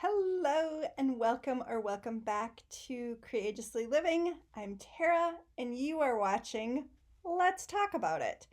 Hello and welcome back to Courageously Living. I'm Tara and you are watching Let's Talk About It.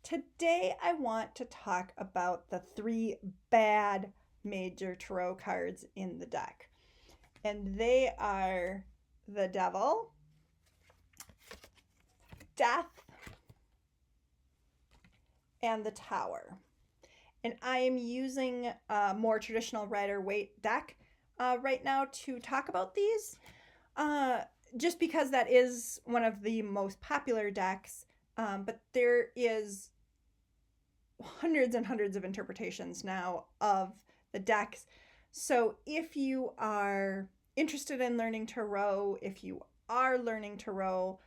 Today I want to talk about the three bad major tarot cards in the deck. And they are the Devil, Death, and the Tower. And I am using a more traditional Rider-Waite deck right now to talk about these, just because that is one of the most popular decks, but there is hundreds and hundreds of interpretations now of the decks. So if you are interested in learning tarot, if you are learning tarot,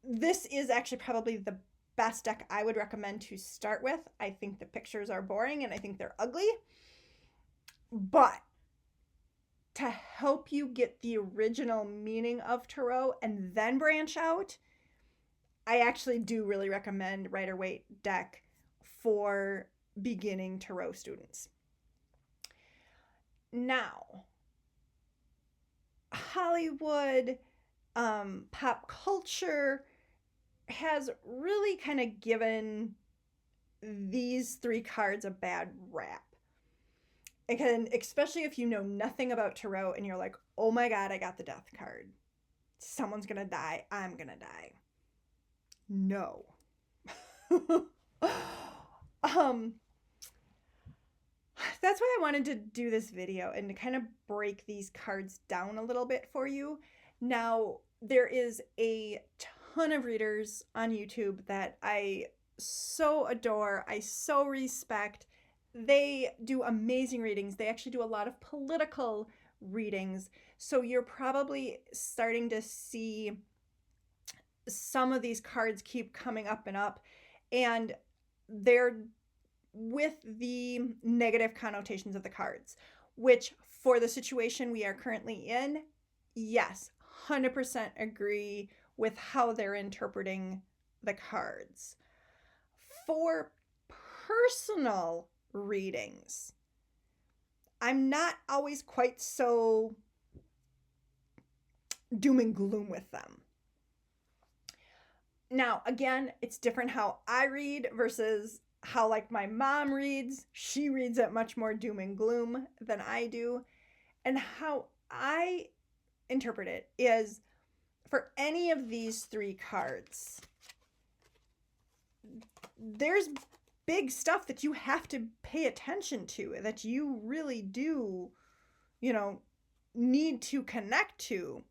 this is actually probably the best deck I would recommend to start with. I think the pictures are boring and I think they're ugly. But to help you get the original meaning of tarot and then branch out, I actually do really recommend Rider-Waite deck for beginning tarot students. Now, Hollywood, pop culture has really kind of given these three cards a bad rap. Again, especially if you know nothing about tarot and you're like, oh my God, I got the death card. Someone's gonna die. I'm gonna die. No. That's why I wanted to do this video and to kind of break these cards down a little bit for you. Now, there is a ton of readers on YouTube that I so adore, I so respect. They do amazing readings. They actually do a lot of political readings. So you're probably starting to see some of these cards keep coming up and up, and they're with the negative connotations of the cards, which for the situation we are currently in, yes, 100% agree with how they're interpreting the cards. For personal readings, I'm not always quite so doom and gloom with them. Now, again, it's different how I read versus how like my mom reads. She reads it much more doom and gloom than I do. And how I interpret it is for any of these three cards, there's big stuff that you have to pay attention to, that you really do, need to connect to.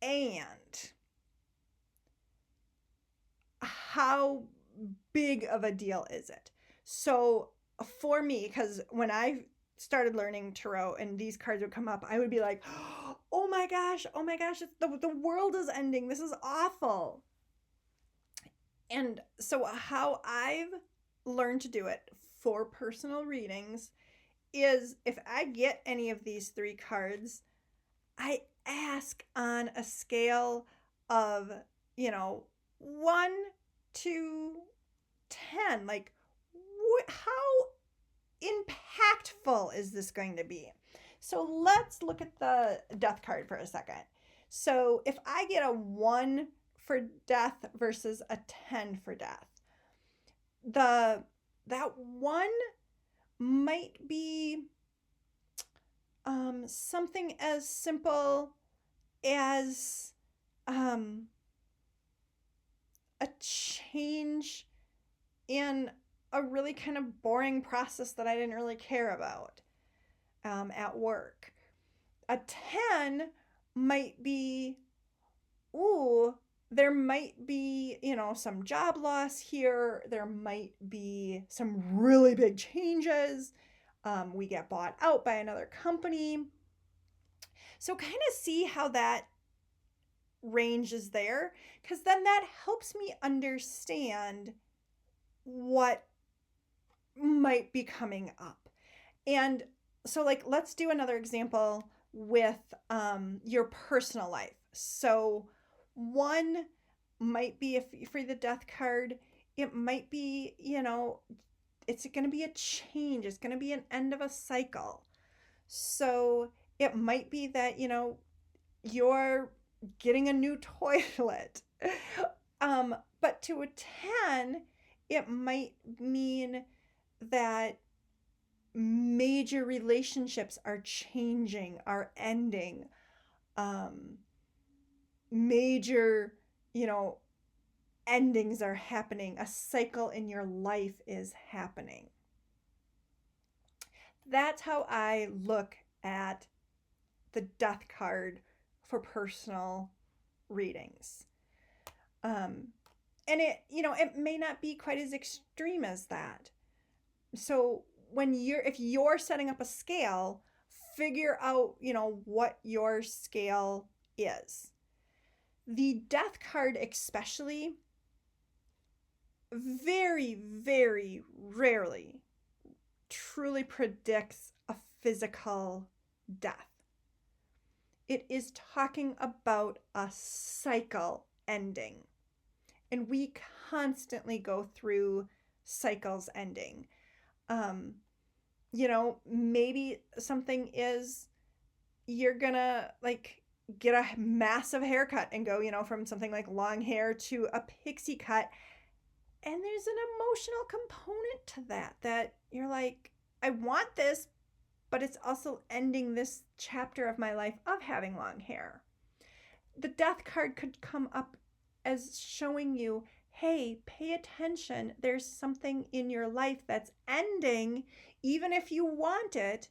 And how big of a deal is it? So for me, because when I started learning tarot and these cards would come up, I would be like, oh my gosh, the world is ending. This is awful. And so how I've learned to do it for personal readings is if I get any of these three cards, I ask on a scale of, 1 to 10, like how impactful is this going to be? So let's look at the death card for a second. So if I get a 1 for death versus a 10 for death, that 1 might be something as simple as a change in a really kind of boring process that I didn't really care about at work. A 10 might be, there might be, some job loss here. There might be some really big changes. We get bought out by another company. So kind of see how that range is there, because then that helps me understand what might be coming up. And so let's do another example with your personal life. So 1 might be, if for the death card, it might be, it's going to be a change. It's going to be an end of a cycle. So it might be that, you're getting a new toilet. But to a 10, it might mean that major relationships are changing, are ending. Major, endings are happening. A cycle in your life is happening. That's how I look at the death card for personal readings. And it may not be quite as extreme as that. So if you're setting up a scale, figure out, what your scale is. The death card especially very, very rarely truly predicts a physical death. It is talking about a cycle ending. And we constantly go through cycles ending. Maybe something is you're gonna get a massive haircut and go, from something like long hair to a pixie cut. And there's an emotional component to that you're like, I want this, but it's also ending this chapter of my life of having long hair. The death card could come up as showing you, hey, pay attention. There's something in your life that's ending, even if you want it,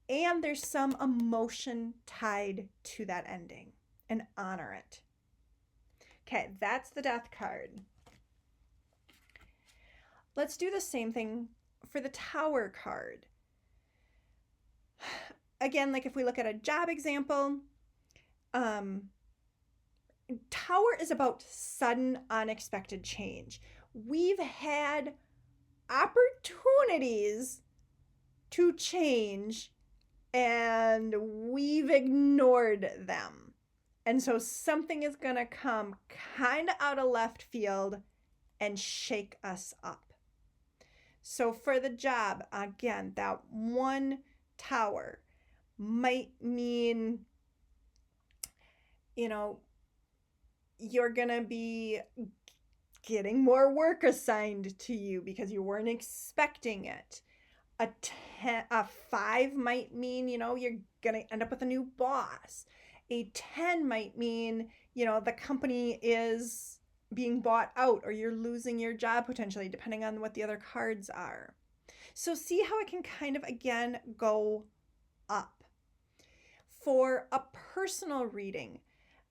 and there's some emotion tied to that ending, and honor it. Okay, that's the death card. Let's do the same thing for the Tower card. Again, if we look at a job example, Tower is about sudden, unexpected change. We've had opportunities to change and we've ignored them. And so something is going to come kind of out of left field and shake us up. So for the job, again, that one tower might mean, you're going to be getting more work assigned to you because you weren't expecting it. A 5 might mean, you're going to end up with a new boss. A 10 might mean, the company is being bought out or you're losing your job potentially, depending on what the other cards are. So see how it can kind of, again, go up. For a personal reading,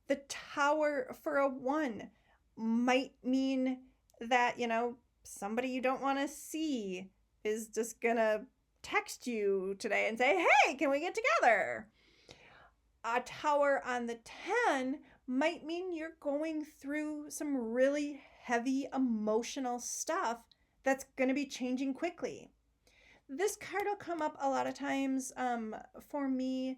the Tower for a 1 might mean that, somebody you don't want to see is just going to text you today and say, hey, can we get together? A Tower on the 10 might mean you're going through some really heavy emotional stuff that's going to be changing quickly. This card will come up a lot of times for me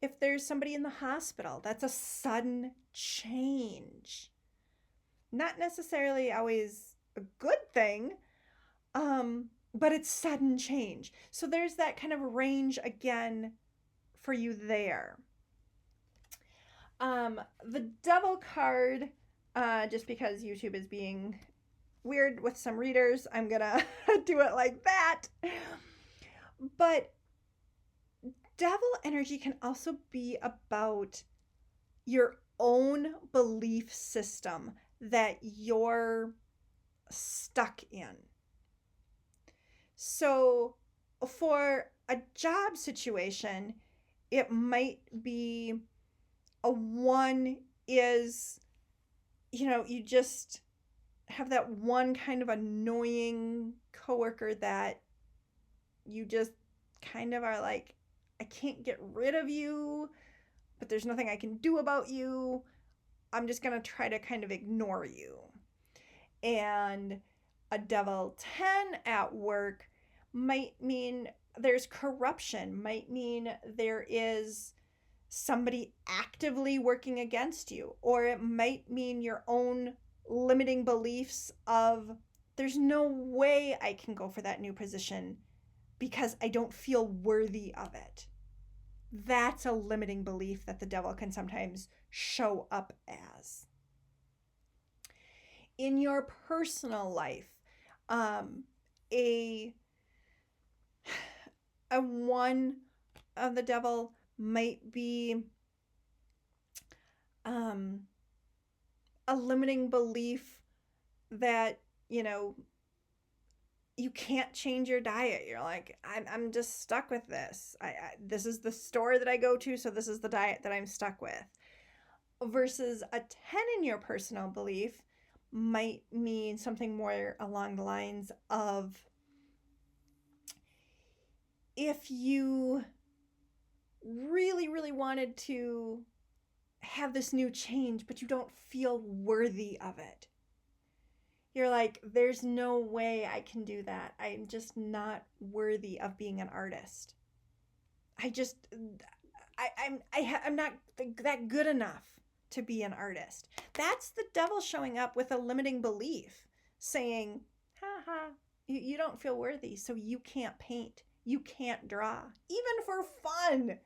if there's somebody in the hospital. That's a sudden change. Not necessarily always a good thing, but it's sudden change. So there's that kind of range again for you there. The Devil card, just because YouTube is being weird with some readers, I'm gonna do it like that. But Devil energy can also be about your own belief system that you're stuck in. So for a job situation, it might be a 1 is, you just have that one kind of annoying coworker that you just kind of are like, I can't get rid of you, but there's nothing I can do about you. I'm just going to try to kind of ignore you. And a Devil 10 at work might mean there's corruption, might mean there is somebody actively working against you, or it might mean your own limiting beliefs of there's no way I can go for that new position because I don't feel worthy of it. That's a limiting belief that the devil can sometimes show up as. In your personal life, a one of the devil might be a limiting belief that, you can't change your diet. You're like, I'm just stuck with this. This is the store that I go to, so this is the diet that I'm stuck with. Versus a 10 in your personal belief might mean something more along the lines of, if you really, really wanted to have this new change, but you don't feel worthy of it. You're like, there's no way I can do that. I'm just not worthy of being an artist. I'm not that good enough to be an artist. That's the devil showing up with a limiting belief, saying, you don't feel worthy, so you can't paint. You can't draw, even for fun.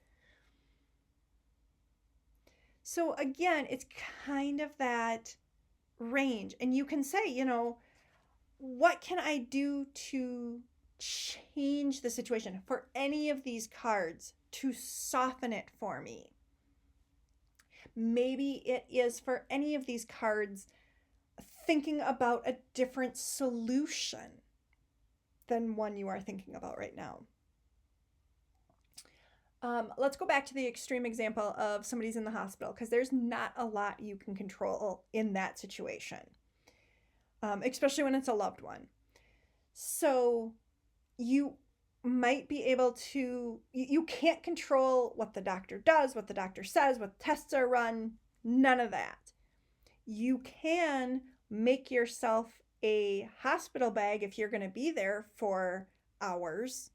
So again, it's kind of that range. And you can say, what can I do to change the situation for any of these cards to soften it for me? Maybe it is for any of these cards thinking about a different solution than one you are thinking about right now. Let's go back to the extreme example of somebody's in the hospital, because there's not a lot you can control in that situation, especially when it's a loved one. So you might be able to, you can't control what the doctor does, what the doctor says, what tests are run, none of that. You can make yourself a hospital bag if you're going to be there for hours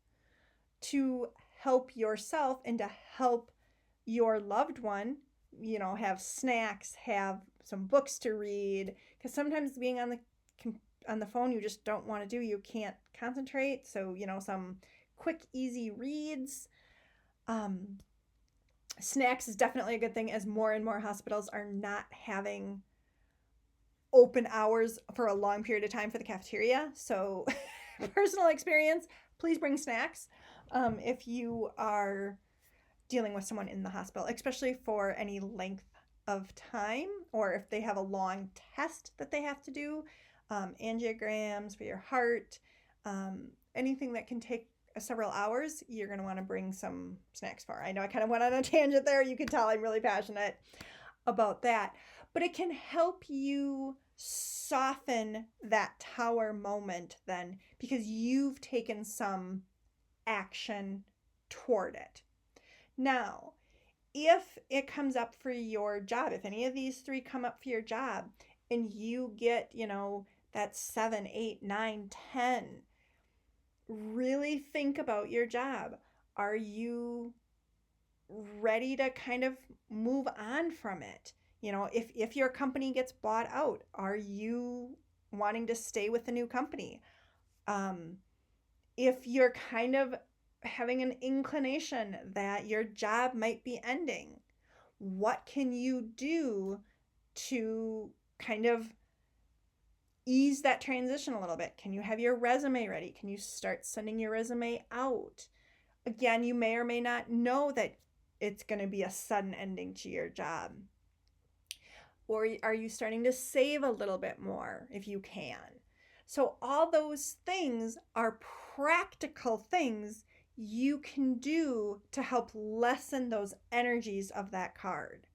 to help yourself and to help your loved one, have snacks, have some books to read, because sometimes being on the phone you just don't want to do. You can't concentrate. So, some quick, easy reads. Snacks is definitely a good thing, as more and more hospitals are not having open hours for a long period of time for the cafeteria. So personal experience, please bring snacks if you are dealing with someone in the hospital, especially for any length of time, or if they have a long test that they have to do, angiograms for your heart, anything that can take several hours, you're going to want to bring some snacks for. I know I kind of went on a tangent there. You can tell I'm really passionate about that, but it can help you soften that tower moment then, because you've taken some action toward it. Now, if it comes up for your job, if any of these three come up for your job and you get, that 7, 8, 9, 10, really think about your job. Are you ready to kind of move on from it? If your company gets bought out, are you wanting to stay with the new company? If you're kind of having an inclination that your job might be ending, what can you do to kind of ease that transition a little bit? Can you have your resume ready? Can you start sending your resume out? Again, you may or may not know that it's going to be a sudden ending to your job. Or are you starting to save a little bit more if you can? So all those things are practical things you can do to help lessen those energies of that card,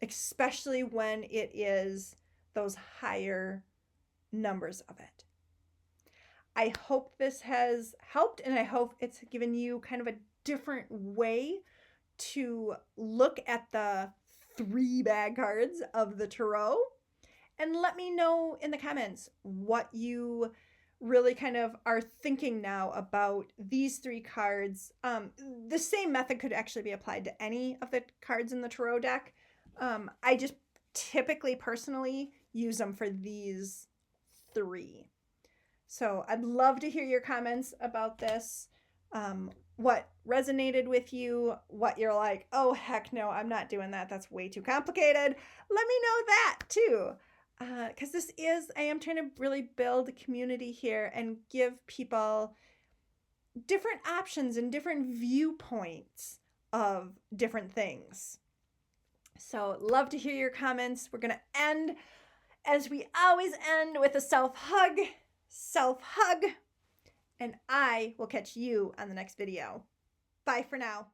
especially when it is those higher numbers of it. I hope this has helped, and I hope it's given you kind of a different way to look at the 3 bag cards of the tarot. And let me know in the comments what you really kind of are thinking now about these 3 cards. The same method could actually be applied to any of the cards in the tarot deck. I just typically personally use them for these 3. So I'd love to hear your comments about this. What resonated with you, what you're like, oh, heck no, I'm not doing that. That's way too complicated. Let me know that too. Because I am trying to really build a community here and give people different options and different viewpoints of different things. So love to hear your comments. We're going to end, as we always end, with a self-hug. Self-hug. And I will catch you on the next video. Bye for now.